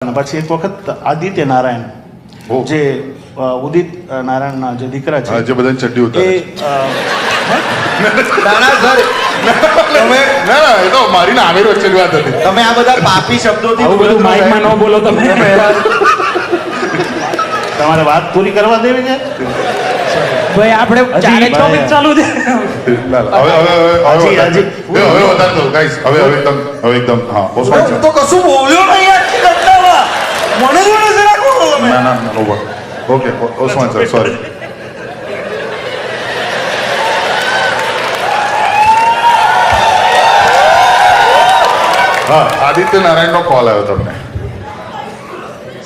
પછી એક વખત આદિત્ય નારાયણ ઓહ. જે ઉદિત નારાયણના જે દીકરા છે જે બધાની ચડ્ડી ઉતારે એ ના સર તમે ના ના એ તો મારી ને આમિર વચ્ચેની વાત હતી. તમે આ બધા પાપી શબ્દોથી આવું બધું માઇકમાં ન બોલો તમે. તમારે વાત પૂરી કરવા દેવી છે. ભાઈ આપણે ચારે ટોપિક ચાલુ છે. ના, ના, હવે હજી. વધારે દો ગાઈસ. હવે એકદમ હા ઓસમાન હું સર. તો કશું બોલ્યો નહીં આખી ઘટનામાં. મને જ નથી રાખો તમે. ના over. Okay Osman sir sorry. હા આદિત્ય નારાયણનો કોલ આવ્યો તમને.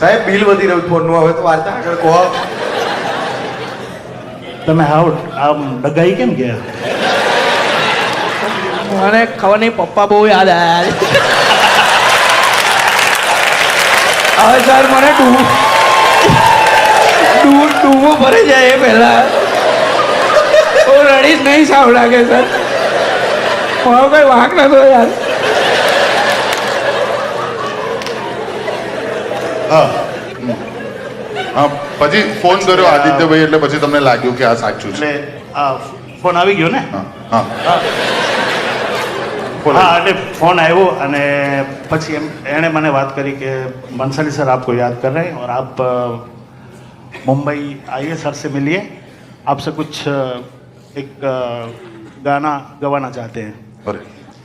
સાહેબ બિલ વધી રહ્યું ફોનનું, હવે તો વાર્તા આગળ કહો. તમે હાવ આમ ડગાઈ કેમ ગયા? મને ખબર નહીં, પપ્પા બહુ યાદ આવ્યા. હવે સર મને ડૂબો ભરાઈ જાય એ પહેલા હું રડીશ નહીં, સાવ લાગે સર. મારો કઈ વાંક નતો યાર. હા પછી ફોન કર્યો આદિત્યભાઈ એટલે પછી તમને લાગ્યું કે આ સાચું છે. એટલે આ ફોન આવી ગયો ને? હા હા એટલે ફોન આવ્યો અને પછી એણે મને વાત કરી કે બંसाली सर आपको याद कर रहे हैं और आप मुंबई आइए सर से मिलिए, आपसे कुछ एक गाना गवाना चाहते हैं. અરે